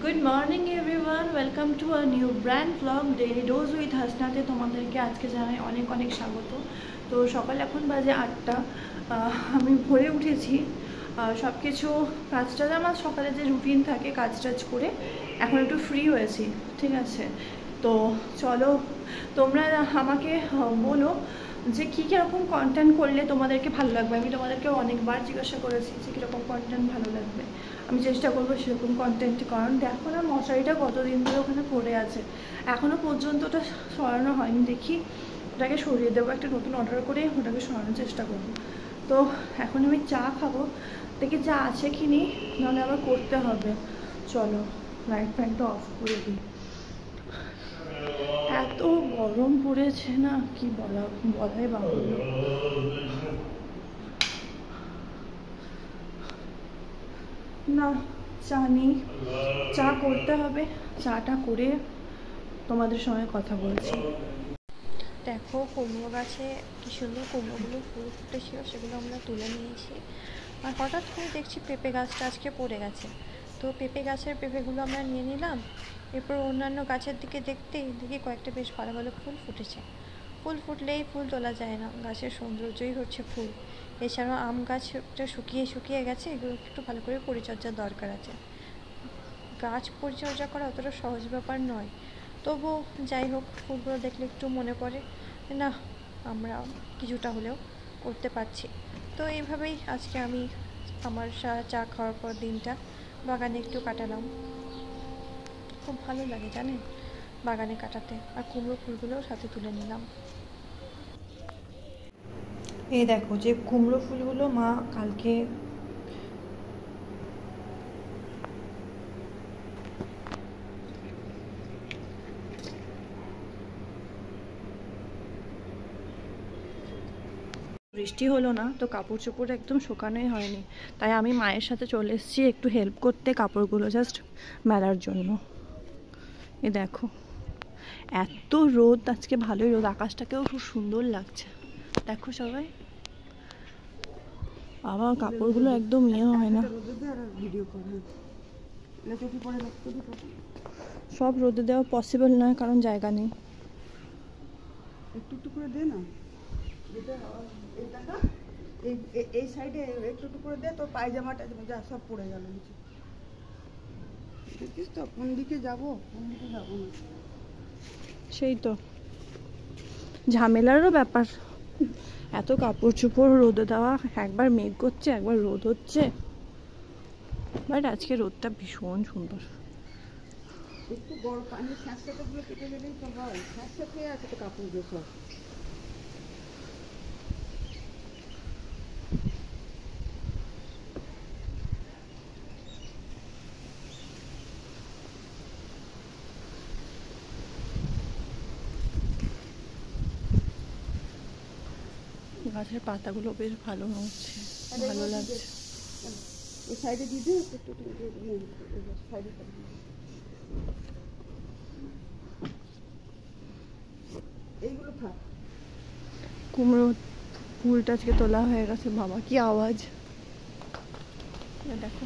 Good morning everyone, welcome to a new brand blog daily dose with হাসনাতে তোমাদেরকে আজকে জানাই অনেক অনেক স্বাগত। তো সকাল এখন বাজে 8টা। আমি ভোরে উঠেছি, সব কিছু কাজ টাজ আমার সকালে যে রুটিন থাকে কাজ টাজ করে এখন একটু ফ্রি হয়েছি, ঠিক আছে। তো চলো তোমরা আমাকে বলো যে কী কীরকম কন্টেন্ট করলে তোমাদেরকে ভালো লাগবে। আমি তোমাদেরকে অনেকবার জিজ্ঞাসা করেছি যে কীরকম কন্টেন্ট ভালো লাগবে, আমি চেষ্টা করবো সেরকম কন্টেন্ট। কারণ দেখো না, মশারিটা কতদিন ধরে ওখানে পড়ে আছে, এখনও পর্যন্ত ওটা সরানো হয়নি। দেখি ওটাকে সরিয়ে দেবো, একটা নতুন অর্ডার করে ওটাকে সরানোর চেষ্টা করবো। তো এখন আমি চা খাবো, দেখি চা আছে কি নি, নাহলে আবার করতে হবে। চলো লাইট ফ্যানটা অফ করে দিই। এত গরম পড়েছে না, কি বলাই বাহুল্য। না চা নেই, চা করতে হবে, চাটা করে তোমাদের সঙ্গে কথা বলছি। দেখো কুমড়ো গাছে কি সুন্দর কুমড়োগুলো ফুল ফুটেছিল, সেগুলো আমরা তুলে নিয়েছি। আর হঠাৎ করে দেখছি পেঁপে গাছটা আজকে পড়ে গেছে, তো পেঁপে গাছের পেঁপেগুলো আমরা নিয়ে নিলাম। এরপর অন্যান্য গাছের দিকে দেখি কয়েকটা বেশ ভালো ভালো ফুল ফুটেছে। ফুল ফুটলেই ফুল তোলা যায় না, গাছের সৌন্দর্যই হচ্ছে ফুল। এছাড়াও আম গাছটা শুকিয়ে গেছে, এগুলো একটু ভালো করে পরিচর্যার দরকার আছে। গাছ পরিচর্যা করা অতটা সহজ ব্যাপার নয়, তবু যাই হোক, ফুলগুলো দেখলে একটু মনে পড়ে না আমরা কিছুটা হলেও করতে পারছি। তো এইভাবেই আজকে আমি আমার চা খাওয়ার পর দিনটা বাগানে একটু কাটালাম। খুব ভালো লাগে জানেন বাগানে কাটাতে, আর কুমড়ো ফুলগুলোও সাথে তুলে নিলাম। এই দেখো যে কুমড়ো ফুলগুলো মা কালকে বৃষ্টি হলো না, তো কাপড় চোপড় একদম শুকানোই হয়নি, তাই আমি মায়ের সাথে চলে এসেছি একটু হেল্প করতে কাপড়গুলো জাস্ট মেলার জন্য। এ দেখো এত রোদ আজকে, ভালোই রোদ, আকাশটাকেও খুব সুন্দর লাগছে। দেখো সবাই, আবার কাপড়গুলো একদম হয় না, সব রোদে দেওয়া পসিবল নয় কারণ জায়গা নেই। একটু একটু করে দে না, এই সাইডে একটু একটু করে দে, তোর পায়জামাটা যা সব পড়ে গেল নিচে। দেখিস তো কোন দিকে যাবো না। সেই তো ঝামেলারও ব্যাপার, এত কাপড় চোপড় রোদে দেওয়া, একবার মেঘ করছে একবার রোদ হচ্ছে। বাট আজকে রোদটা ভীষণ সুন্দর। একটু গরম পানি স্যাঁতস্যাঁতেগুলো কেটে গেলেই তো হয়, স্যাঁতস্যাঁত হয়ে আছে তো কাপড়গুলো সব। গাছের পাতাগুলো বেশ ভালো হচ্ছে, ভালো লাগছে। ওই সাইডে দিয়ে দে একটু, সাইডে এইগুলো থাক। কুমড়ো ফুলটা আজকে তোলা হয়ে গেছে। বাবা কি আওয়াজ, দেখো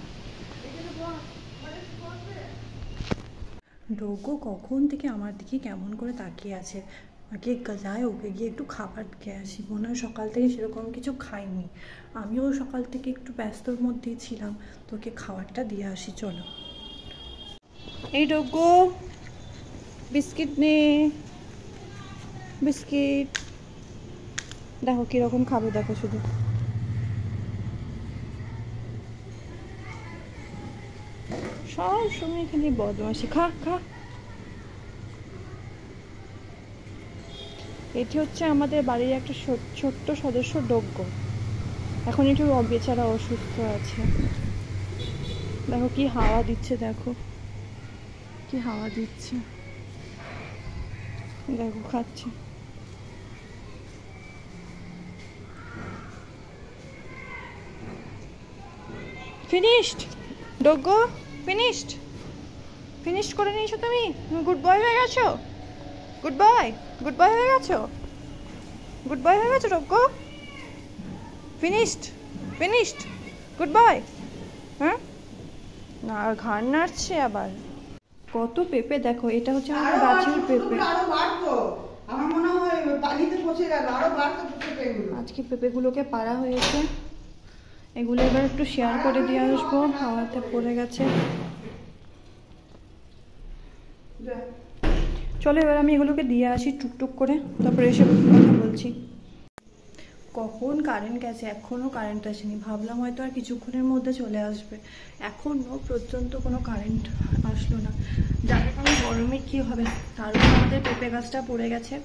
ডোগো কখন থেকে আমার দিকে কেমন করে তাকিয়ে আছে। আগে যায় ওকে গিয়ে একটু খাবার খেয়ে আসি, মনে হয় সকাল থেকে সেরকম কিছু খাইনি। আমিও সকাল থেকে একটু ব্যস্তর মধ্যেই ছিলাম, তোকে খাবারটা দিয়ে আসি চলো। এই ডোগো বিস্কিট নে, বিস্কিট দেখো কিরকম খাবে, দেখো শুধু সব সময় খালি বদমাশি, খা খা। এটি হচ্ছে আমাদের বাড়ির একটা ছোট্ট সদস্য ডোগো, এখন একটু বেচারা অসুস্থ আছে। দেখো কি হাওয়া দিচ্ছে, দেখো কি হাওয়া দিচ্ছে, দেখো খাচ্ছে। ফিনিশড ডোগো, ফিনিশড করে নিয়েছো তুমি, গুড বয় হয়ে গেছো, গুড বয় হয়ে গেছো, ডোগো। Finished good boy. হ্যাঁ না, ঘাড় নাড়ছে আবার। কত পেঁপে দেখো, এটা হচ্ছে আমার গাছের পেঁপে। আরো বাড়তো, আমার মনে হয় পানিতে পচে গেল, আরো বাড়তো পেঁপেগুলো। আজকে পেঁপেগুলোকে পাড়া হয়েছে, এগুলো এবার একটু শেয়ার করে দিয়ে আসবো, হাওয়াতে পড়ে গেছে। চলো এবার আমি এগুলোকে দিয়ে আসি টুকটুক করে, তারপরে এসে কথা বলছি। কখন কারেন্ট গেছে, এখনও কারেন্ট আসেনি। ভাবলাম হয়তো আর কিছুক্ষণের মধ্যে চলে আসবে, এখনও পর্যন্ত কোনো কারেন্ট আসলো না। জানি না গরমে কী হবে। তারপর আমাদের পেঁপে গাছটা পড়ে গেছে,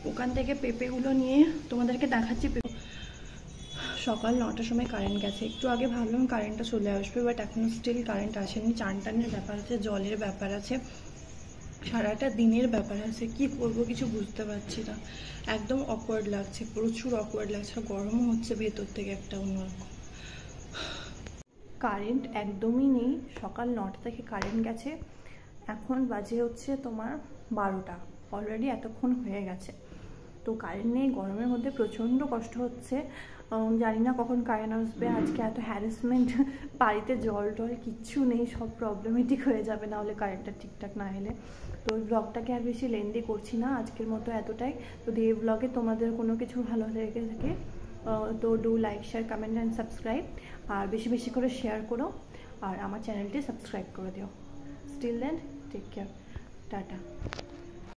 ওখান থেকে পেঁপেগুলো নিয়ে তোমাদেরকে দেখাচ্ছি। সকাল 9টার সময় কারেন্ট গেছে, একটু আগে ভাবলাম কারেন্টটা চলে আসবে, বাট এখনও স্টিল কারেন্ট আসেনি। চান টানের ব্যাপার আছে, জলের ব্যাপার আছে, সারাটা দিনের ব্যাপার আছে, কি করব কিছু বুঝতে পারছি না। একদম অকওয়ার্ড লাগছে, প্রচুর অকওয়ার্ড লাগছে, গরমও হচ্ছে ভেতর থেকে একটা অন্যরকম। কারেন্ট একদমই নেই, সকাল 9টা থেকে কারেন্ট গেছে, এখন বাজে হচ্ছে তোমার 12টা, অলরেডি এতক্ষণ হয়ে গেছে। তো কারেন্ট নেই, গরমের মধ্যে প্রচণ্ড কষ্ট হচ্ছে। জানি না কখন কারেন্ট আসবে। আজকে এত হ্যারাসমেন্ট, বাড়িতে জল টল কিচ্ছু নেই, সব প্রবলেমেটিক হয়ে যাবে না হলে কারেন্টটা ঠিকঠাক না এলে। তো ব্লগটাকে আর বেশি লেন্দি করছি না, আজকের মতো এতটাই। যদি এই ব্লগে তোমাদের কোনো কিছু ভালো লেগে থাকে তো do like, share, comment and subscribe, আর বেশি বেশি করে শেয়ার করো, আর আমার চ্যানেলটি সাবস্ক্রাইব করে দিও। Still then, take care, tata.